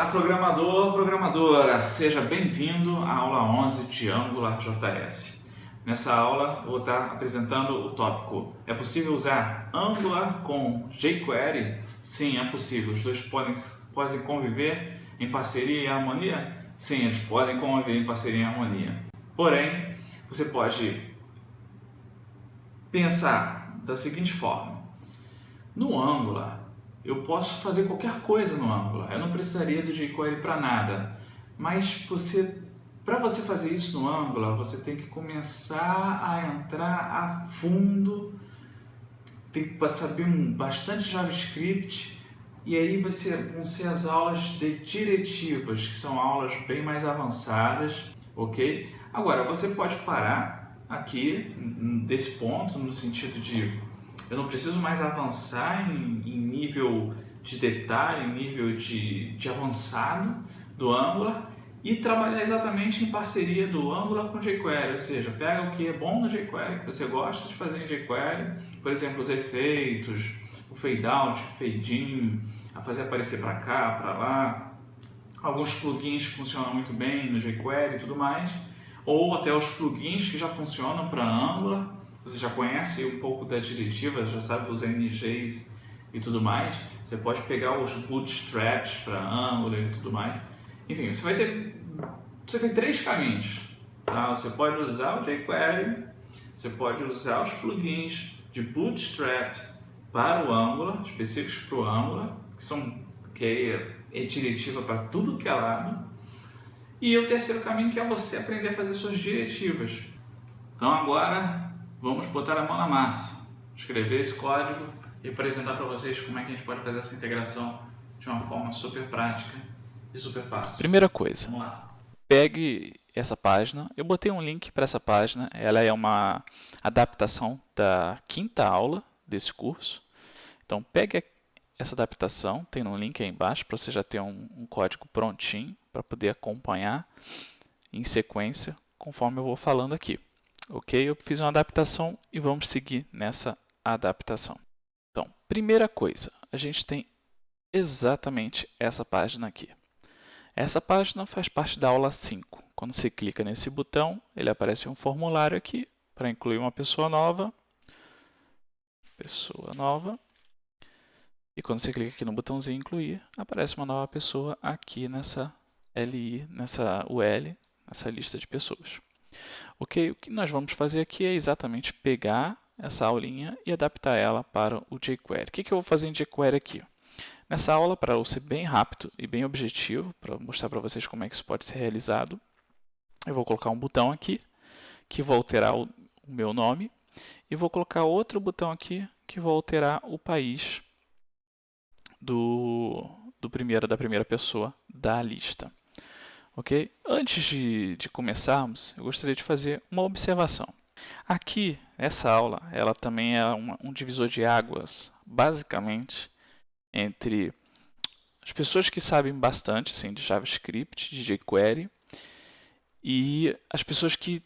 Olá, programador, programadora, seja bem-vindo à aula 11 de AngularJS. Nessa aula, eu vou estar apresentando o tópico: é possível usar Angular com jQuery? Sim, é possível. Os dois podem conviver em parceria e harmonia? Sim, eles podem conviver em parceria e harmonia. Porém, você pode pensar da seguinte forma: no Angular, eu posso fazer qualquer coisa no Angular. Eu não precisaria do jQuery para nada. Mas para você fazer isso no Angular, você tem que começar a entrar a fundo, tem que saber bastante JavaScript. E aí vão ser as aulas de diretivas, que são aulas bem mais avançadas, ok? Agora, você pode parar aqui, desse ponto, no sentido de eu não preciso mais avançar em nível de detalhe, em nível de avançado do Angular e trabalhar exatamente em parceria do Angular com o jQuery, ou seja, pega o que é bom no jQuery, que você gosta de fazer em jQuery, por exemplo, os efeitos, o fade out, o fade in, a fazer aparecer para cá, para lá, alguns plugins que funcionam muito bem no jQuery e tudo mais, ou até os plugins que já funcionam para Angular. Você já conhece um pouco da diretiva, já sabe os NGs e tudo mais. Você pode pegar os bootstraps para Angular e tudo mais. Enfim, você tem três caminhos. Tá? Você pode usar o jQuery, você pode usar os plugins de bootstrap para o Angular, específicos para o Angular, que é diretiva para tudo que é lado. E o terceiro caminho, que é você aprender a fazer suas diretivas. Então agora vamos botar a mão na massa, escrever esse código e apresentar para vocês como é que a gente pode fazer essa integração de uma forma super prática e super fácil. Primeira coisa, Vamos lá. pegue essa página. Eu botei um link para essa página. Ela é uma adaptação da quinta aula desse curso. Então, pegue essa adaptação, tem um link aí embaixo para você já ter um código prontinho para poder acompanhar em sequência conforme eu vou falando aqui. Ok? Eu fiz uma adaptação e vamos seguir nessa adaptação. Então, primeira coisa, a gente tem exatamente essa página aqui. Essa página faz parte da aula 5. Quando você clica nesse botão, ele aparece um formulário aqui para incluir uma pessoa nova. E quando você clica aqui no botãozinho incluir, aparece uma nova pessoa aqui nessa LI, nessa UL, nessa lista de pessoas. Ok, o que nós vamos fazer aqui é exatamente pegar essa aulinha e adaptar ela para o jQuery. O que eu vou fazer em jQuery aqui? Nessa aula, para eu ser bem rápido e bem objetivo, para mostrar para vocês como é que isso pode ser realizado, eu vou colocar um botão aqui, que vai alterar o meu nome, e vou colocar outro botão aqui, que vai alterar o país da primeira pessoa da lista. Ok? Antes de começarmos, eu gostaria de fazer uma observação. Aqui, essa aula, ela também é um divisor de águas, basicamente, entre as pessoas que sabem bastante assim, de JavaScript, de jQuery, e as pessoas que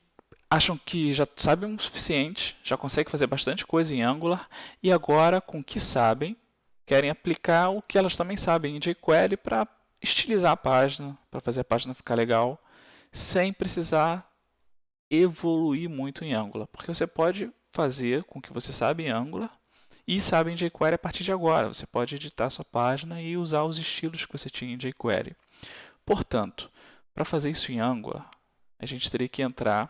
acham que já sabem o suficiente, já conseguem fazer bastante coisa em Angular, e agora, com o que sabem, querem aplicar o que elas também sabem em jQuery para estilizar a página, para fazer a página ficar legal, sem precisar evoluir muito em Angular. Porque você pode fazer com o que você sabe em Angular e sabe em jQuery a partir de agora. Você pode editar a sua página e usar os estilos que você tinha em jQuery. Portanto, para fazer isso em Angular, a gente teria que entrar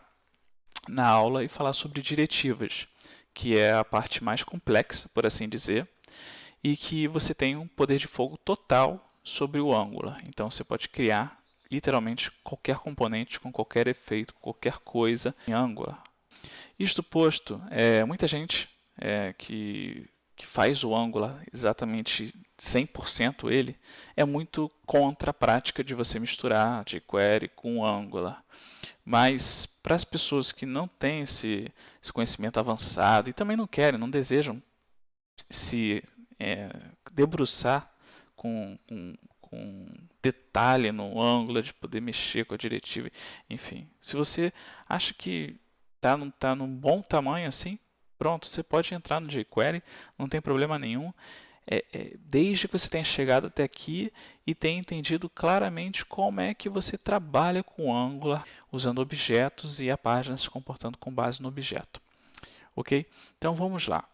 na aula e falar sobre diretivas, que é a parte mais complexa, por assim dizer, e que você tem um poder de fogo total sobre o Angular. Então você pode criar literalmente qualquer componente com qualquer efeito, qualquer coisa em Angular. Isto posto, muita gente que faz o Angular exatamente 100% ele, é muito contra a prática de você misturar jQuery com o Angular. Mas para as pessoas que não têm esse conhecimento avançado e também não querem, não desejam se debruçar com detalhe no Angular, de poder mexer com a diretiva, enfim. Se você acha que está num bom tamanho assim, pronto, você pode entrar no jQuery, não tem problema nenhum. desde que você tenha chegado até aqui e tenha entendido claramente como é que você trabalha com Angular, usando objetos e a página se comportando com base no objeto. Ok? Então vamos lá.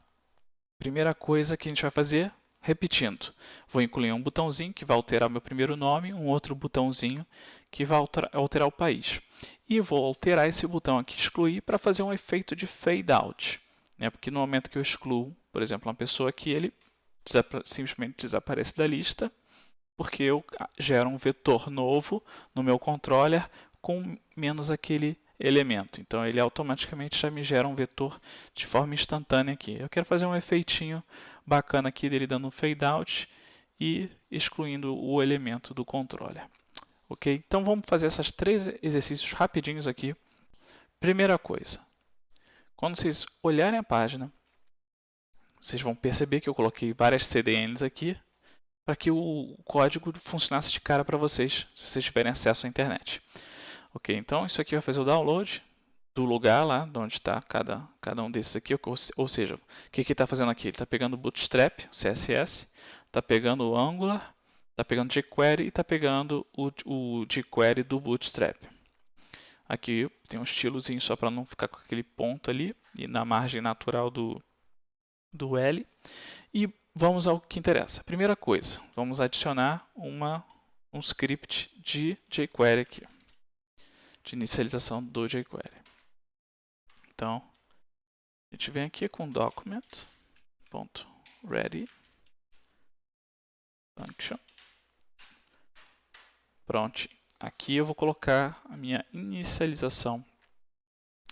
Primeira coisa que a gente vai fazer, repetindo, vou incluir um botãozinho que vai alterar meu primeiro nome, um outro botãozinho que vai alterar o país. E vou alterar esse botão aqui, excluir, para fazer um efeito de fade out. Né? Porque no momento que eu excluo, por exemplo, uma pessoa aqui, ele simplesmente desaparece da lista, porque eu gero um vetor novo no meu controller com menos aquele elemento. Então ele automaticamente já me gera um vetor de forma instantânea aqui. Eu quero fazer um efeitinho bacana aqui dele dando um fade out e excluindo o elemento do controller. Ok? Então vamos fazer esses 3 exercícios rapidinhos aqui. Primeira coisa, quando vocês olharem a página, vocês vão perceber que eu coloquei várias CDNs aqui para que o código funcionasse de cara para vocês, se vocês tiverem acesso à internet. Ok, então isso aqui vai fazer o download do lugar lá, de onde está cada um desses aqui, ou seja, o que ele está fazendo aqui? Ele está pegando o Bootstrap, CSS, está pegando o Angular, está pegando o jQuery e está pegando o jQuery do Bootstrap. Aqui tem um estilozinho só para não ficar com aquele ponto ali, e na margem natural do L. E vamos ao que interessa. Primeira coisa, vamos adicionar um script de jQuery aqui, de inicialização do jQuery. Então, a gente vem aqui com document.ready function. Pronto. Aqui eu vou colocar a minha inicialização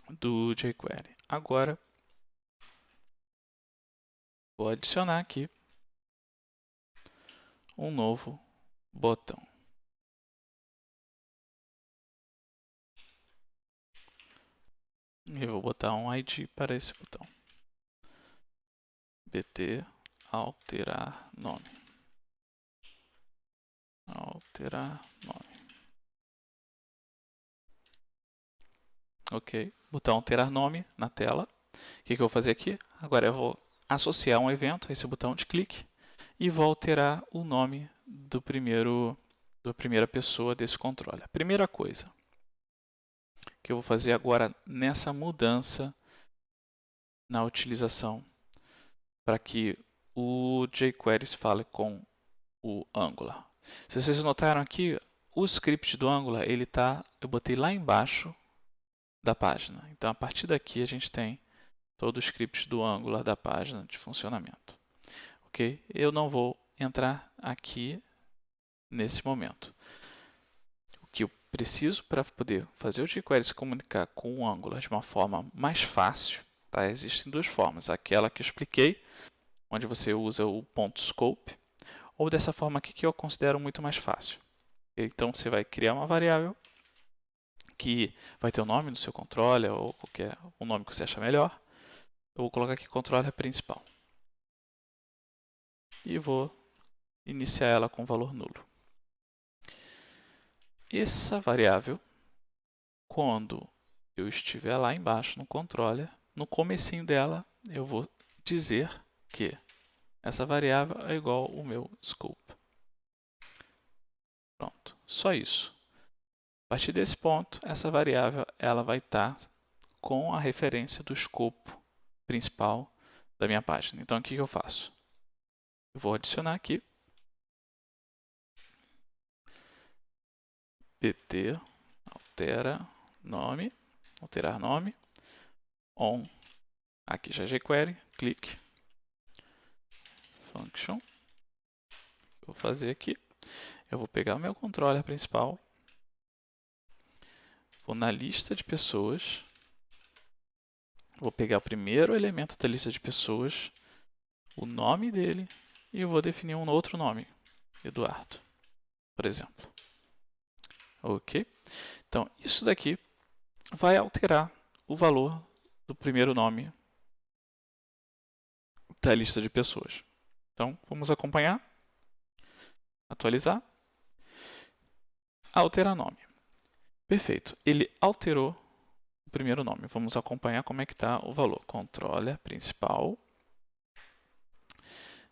do jQuery. Agora, vou adicionar aqui um novo botão. Eu vou botar um ID para esse botão. BT alterar nome. Alterar nome. Ok, botão alterar nome na tela. O que eu vou fazer aqui? Agora eu vou associar um evento a esse botão de clique e vou alterar o nome da primeira pessoa desse controle. A primeira coisa que eu vou fazer agora nessa mudança na utilização para que o jQuery fale com o Angular. Se vocês notaram aqui, o script do Angular, eu botei lá embaixo da página. Então, a partir daqui, a gente tem todo o script do Angular da página de funcionamento. Ok? Eu não vou entrar aqui nesse momento. O que eu preciso para poder fazer o jQuery se comunicar com o Angular de uma forma mais fácil, tá? Existem 2 formas. Aquela que eu expliquei, onde você usa o .scope, ou dessa forma aqui que eu considero muito mais fácil. Então, você vai criar uma variável que vai ter o nome do seu controller, ou qualquer o nome que você achar melhor. Eu vou colocar aqui controller principal. E vou iniciar ela com valor nulo. Essa variável, quando eu estiver lá embaixo no controller, no comecinho dela, eu vou dizer que essa variável é igual ao meu scope. Pronto, só isso. A partir desse ponto, essa variável ela vai estar com a referência do escopo principal da minha página. Então, o que eu faço? Eu vou adicionar aqui pt alterar nome, on, aqui já jQuery, clique, function. Vou fazer aqui, eu vou pegar o meu controller principal, vou na lista de pessoas, vou pegar o primeiro elemento da lista de pessoas, o nome dele, e eu vou definir um outro nome, Eduardo, por exemplo. Ok? Então, isso daqui vai alterar o valor do primeiro nome da lista de pessoas. Então, vamos acompanhar, atualizar, alterar nome. Perfeito, ele alterou o primeiro nome. Vamos acompanhar como é que está o valor. Controller principal,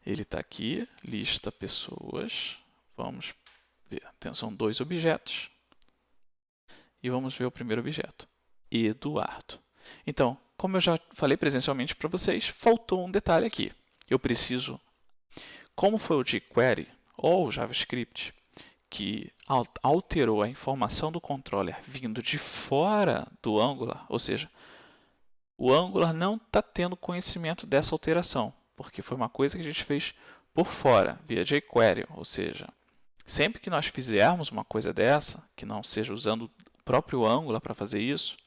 Ele está aqui, lista pessoas. Vamos ver, são 2 objetos. E vamos ver o primeiro objeto, Eduardo. Então, como eu já falei presencialmente para vocês, faltou um detalhe aqui. Eu preciso, como foi o jQuery ou o JavaScript que alterou a informação do controller vindo de fora do Angular, ou seja, o Angular não está tendo conhecimento dessa alteração, porque foi uma coisa que a gente fez por fora, via jQuery, ou seja, sempre que nós fizermos uma coisa dessa, que não seja usando o próprio Angular para fazer isso,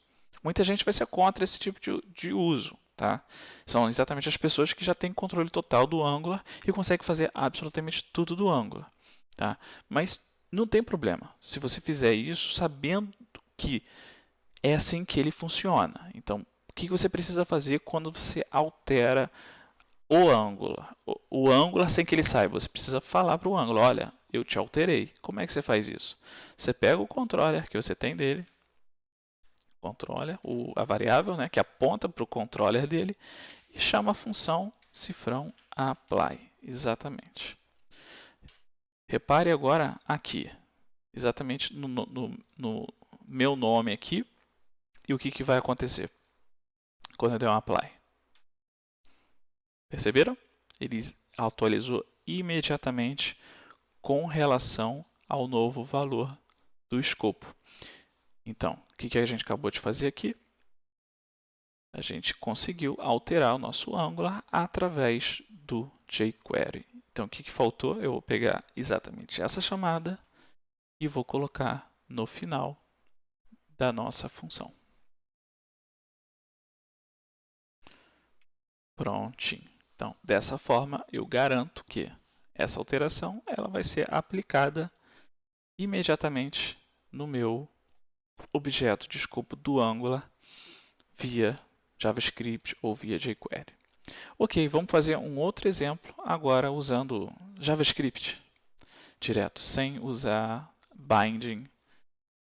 muita gente vai ser contra esse tipo de uso. Tá? São exatamente as pessoas que já têm controle total do Angular e conseguem fazer absolutamente tudo do Angular. Tá? Mas não tem problema se você fizer isso sabendo que é assim que ele funciona. Então, o que você precisa fazer quando você altera o Angular? O Angular sem que ele saiba, você precisa falar para o Angular, olha, eu te alterei. Como é que você faz isso? Você pega o controller que você tem dele, controller, a variável, né, que aponta para o controller dele, e chama a função cifrão apply. Exatamente. Repare agora aqui, exatamente no meu nome aqui, e o que vai acontecer quando eu der um apply. Perceberam? Ele atualizou imediatamente com relação ao novo valor do escopo. Então, o que a gente acabou de fazer aqui? A gente conseguiu alterar o nosso Angular através do jQuery. Então, o que faltou? Eu vou pegar exatamente essa chamada e vou colocar no final da nossa função. Prontinho. Então, dessa forma, eu garanto que essa alteração ela vai ser aplicada imediatamente no meu objeto de escopo do Angular via JavaScript ou via jQuery. Ok, vamos fazer um outro exemplo agora usando JavaScript direto, sem usar binding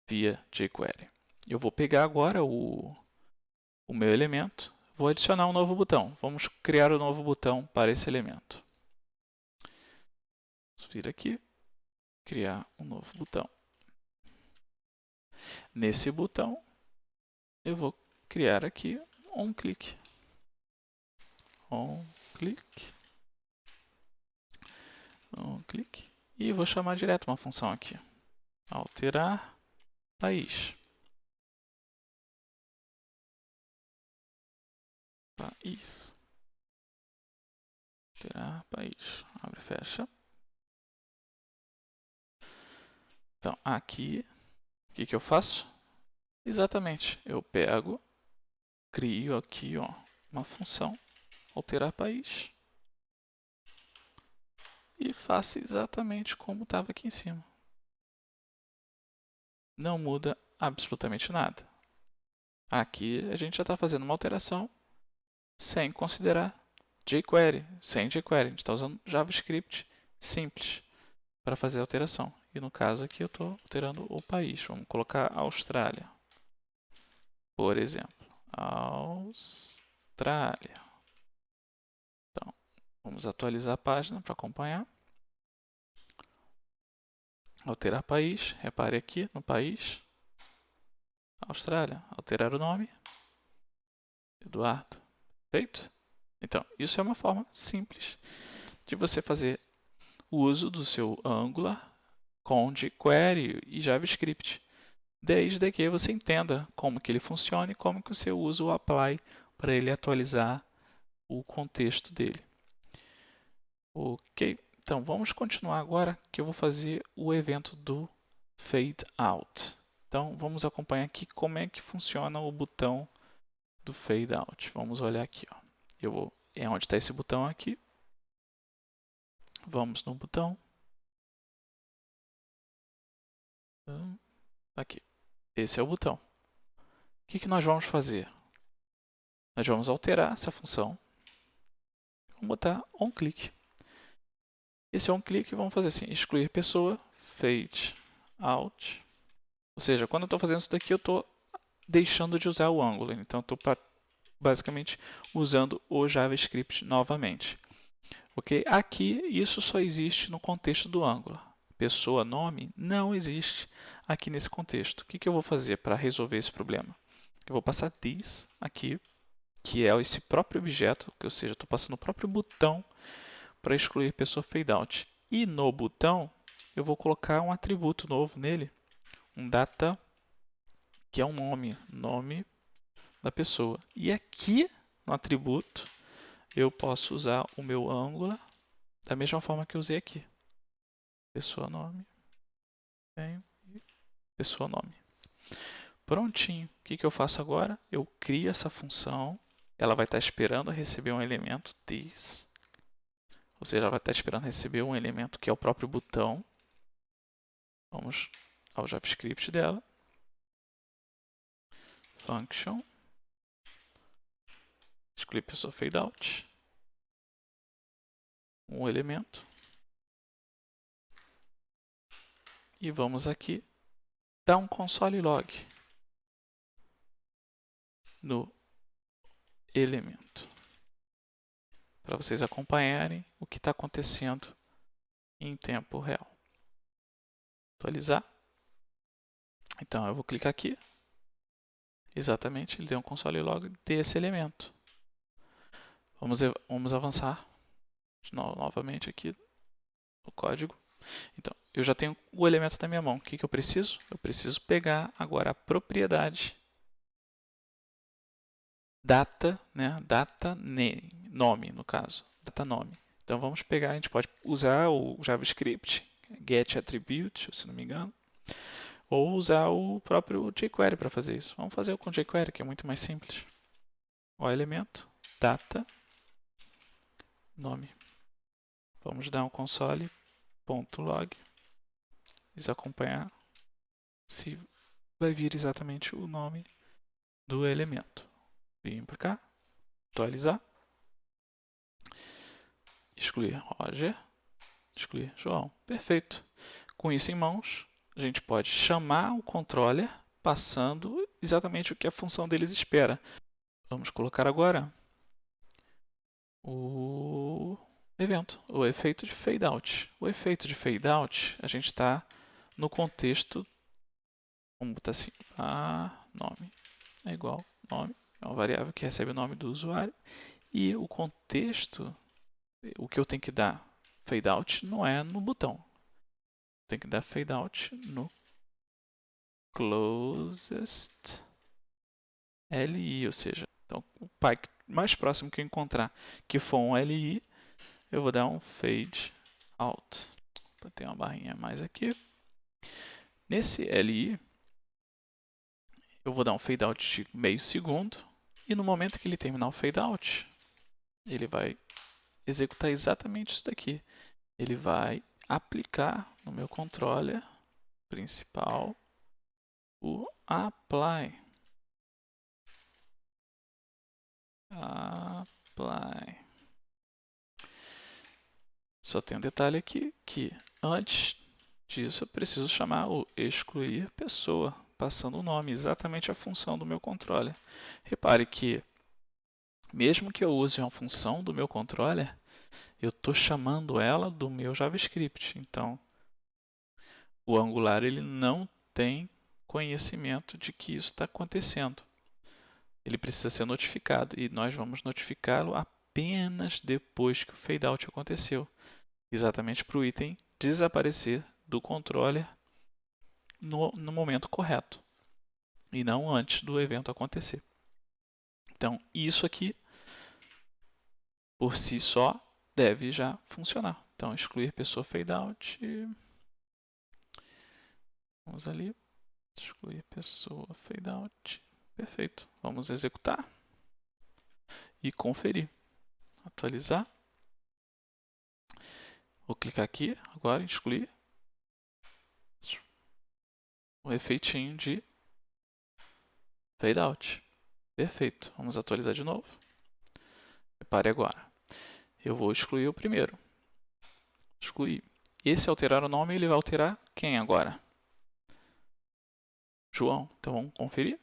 via jQuery. Eu vou pegar agora o meu elemento, vou adicionar um novo botão. Vamos criar um novo botão para esse elemento. Vamos vir aqui, criar um novo botão. Nesse botão, eu vou criar aqui um clique. Clique. E vou chamar direto uma função aqui. Alterar país. Alterar país. Abre e fecha. Então, aqui, o que eu faço? Exatamente, eu pego, crio aqui uma função, alterar país, e faço exatamente como estava aqui em cima. Não muda absolutamente nada. Aqui a gente já está fazendo uma alteração sem considerar jQuery. Sem jQuery, a gente está usando JavaScript simples para fazer a alteração. E no caso aqui eu estou alterando o país. Vamos colocar Austrália, por exemplo. Austrália. Então, vamos atualizar a página para acompanhar. Alterar país, repare aqui no país, Austrália, alterar o nome, Eduardo, feito? Então, isso é uma forma simples de você fazer o uso do seu Angular com jQuery e JavaScript, desde que você entenda como que ele funciona e como que você usa o apply para ele atualizar o contexto dele. Ok. Então, vamos continuar agora que eu vou fazer o evento do Fade Out. Então, vamos acompanhar aqui como é que funciona o botão do Fade Out. Vamos olhar aqui. É onde está esse botão aqui. Vamos no botão. Aqui. Esse é o botão. O que nós vamos fazer? Nós vamos alterar essa função. Vamos botar onClick. Esse onClick, vamos fazer assim, excluir pessoa, fade out. Ou seja, quando eu estou fazendo isso daqui, eu estou deixando de usar o Angular. Então, eu estou basicamente usando o JavaScript novamente. Ok? Aqui, isso só existe no contexto do Angular. Pessoa, nome, não existe aqui nesse contexto. O que eu vou fazer para resolver esse problema? Eu vou passar this aqui, que é esse próprio objeto, ou seja, estou passando o próprio botão para excluir pessoa fadeout. E no botão, eu vou colocar um atributo novo nele, um data, que é um nome da pessoa. E aqui, no atributo, eu posso usar o meu Angular da mesma forma que eu usei aqui. Pessoa nome, pessoa nome. Prontinho. O que eu faço agora? Eu crio essa função. Ela vai estar esperando receber um elemento this. Ou seja, ela vai estar esperando receber um elemento que é o próprio botão. Vamos ao JavaScript dela. Function. Excluir pessoa fadeout. Um elemento. E vamos aqui dar um console log no elemento, para vocês acompanharem o que está acontecendo em tempo real. Atualizar. Então eu vou clicar aqui. Exatamente, ele deu um console log desse elemento. Vamos avançar novamente aqui no código. Então, eu já tenho o elemento na minha mão. O que eu preciso? Eu preciso pegar agora a propriedade data, né? Data nome, no caso. Data nome. Então, vamos pegar, a gente pode usar o JavaScript, get attribute, se não me engano, ou usar o próprio jQuery para fazer isso. Vamos fazer com jQuery, que é muito mais simples. O elemento, data, nome. Vamos dar um console.log. Vamos acompanhar se vai vir exatamente o nome do elemento. Vim para cá, atualizar, excluir Roger, excluir João. Perfeito. Com isso em mãos, a gente pode chamar o controller passando exatamente o que a função deles espera. Vamos colocar agora o evento, o efeito de fadeout. O efeito de fadeout, a gente está no contexto, vamos botar assim, nome é igual nome, é uma variável que recebe o nome do usuário, e o contexto, o que eu tenho que dar fadeout não é no botão, tem que dar fadeout no closest li, ou seja, então, o pai mais próximo que eu encontrar que for um li, eu vou dar um fade out. Tem uma barrinha a mais aqui. Nesse li, eu vou dar um fade out de meio segundo, e no momento que ele terminar o fade out, ele vai executar exatamente isso daqui. Ele vai aplicar no meu controller principal o apply. Apply. Só tem um detalhe aqui que antes disso eu preciso chamar o excluir pessoa, passando o nome, exatamente a função do meu controller. Repare que mesmo que eu use uma função do meu controller, eu estou chamando ela do meu JavaScript. Então, o Angular ele não tem conhecimento de que isso está acontecendo. Ele precisa ser notificado e nós vamos notificá-lo apenas depois que o fadeout aconteceu, exatamente para o item desaparecer do controller no momento correto e não antes do evento acontecer. Então, isso aqui, por si só, deve já funcionar. Então, excluir pessoa fadeout. Vamos ali. Excluir pessoa fadeout. Perfeito. Vamos executar e conferir. Atualizar. Vou clicar aqui agora em excluir. O efeitinho de fadeout. Perfeito. Vamos atualizar de novo. Repare agora. Eu vou excluir o primeiro. Excluir. Esse alterar o nome, ele vai alterar quem agora? João. Então vamos conferir.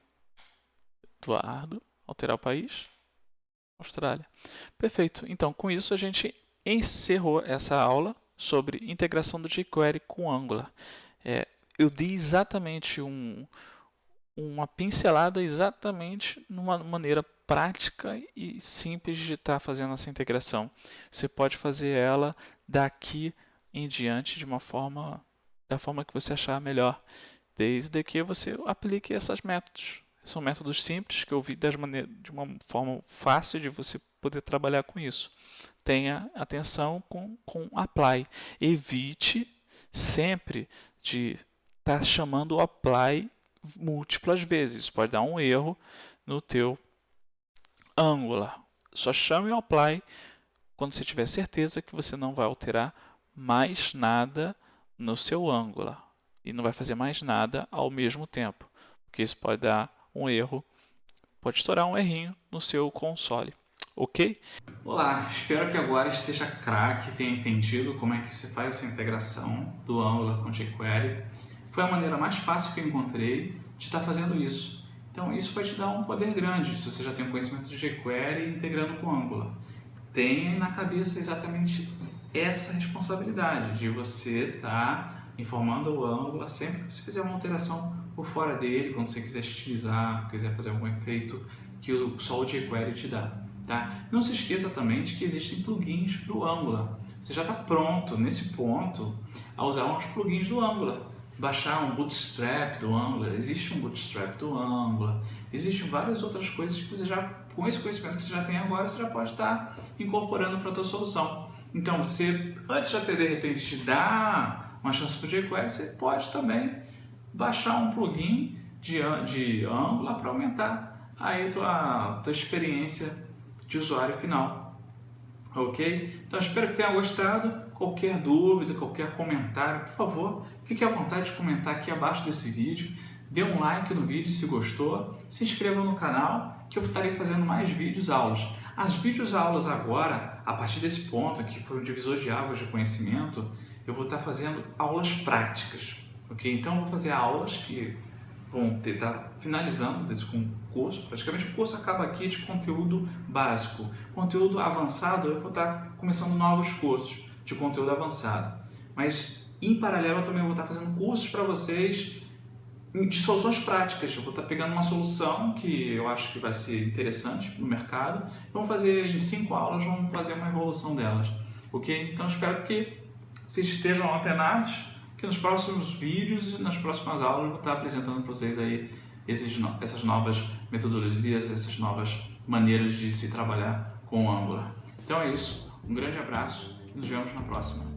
Eduardo. Alterar o país. Austrália. Perfeito. Então com isso a gente encerrou essa aula sobre integração do jQuery com Angular. Eu dei exatamente uma pincelada exatamente numa maneira prática e simples de estar fazendo essa integração. Você pode fazer ela daqui em diante da forma que você achar melhor, desde que você aplique esses métodos. São métodos simples que eu vi de uma forma fácil de você poder trabalhar com isso. Tenha atenção com apply. Evite sempre de estar chamando o apply múltiplas vezes. Isso pode dar um erro no teu Angular. Só chame o apply quando você tiver certeza que você não vai alterar mais nada no seu Angular e não vai fazer mais nada ao mesmo tempo, porque isso pode dar um erro, pode estourar um errinho no seu console. Ok? Olá, espero que agora esteja craque e tenha entendido como é que se faz essa integração do Angular com jQuery. Foi a maneira mais fácil que eu encontrei de estar fazendo isso. Então isso vai te dar um poder grande se você já tem um conhecimento de jQuery integrando com Angular. Tenha na cabeça exatamente essa responsabilidade de você estar informando o Angular sempre que você fizer uma alteração por fora dele, quando você quiser estilizar, quiser fazer algum efeito que só o jQuery te dá. Tá? Não se esqueça também de que existem plugins para o Angular. Você já está pronto nesse ponto a usar uns plugins do Angular. Baixar um Bootstrap do Angular, existe um Bootstrap do Angular, existem várias outras coisas que você já, com esse conhecimento que você já tem agora, você já pode estar incorporando para a tua solução. Então, você, antes de repente de dar uma chance para o jQuery, você pode também baixar um plugin de Angular para aumentar aí a tua experiência de usuário final. Ok? Então, espero que tenha gostado. Qualquer dúvida, qualquer comentário, por favor, fique à vontade de comentar aqui abaixo desse vídeo. Dê um like no vídeo se gostou. Se inscreva no canal que eu estarei fazendo mais vídeos aulas. As vídeos aulas agora, a partir desse ponto que foi o divisor de águas de conhecimento, eu vou estar fazendo aulas práticas. Ok? Então, eu vou fazer aulas que vão estar finalizando desse curso. Praticamente o curso acaba aqui de conteúdo básico. Conteúdo avançado, eu vou estar começando novos cursos de conteúdo avançado. Mas, em paralelo, eu também vou estar fazendo cursos para vocês de soluções práticas. Eu vou estar pegando uma solução que eu acho que vai ser interessante no mercado. Vamos fazer em 5 aulas, vamos fazer uma evolução delas. Ok? Então, espero que vocês estejam antenados, que nos próximos vídeos e nas próximas aulas eu vou estar apresentando para vocês aí essas novas metodologias, essas novas maneiras de se trabalhar com o Angular. Então é isso. Um grande abraço. Nos vemos na próxima.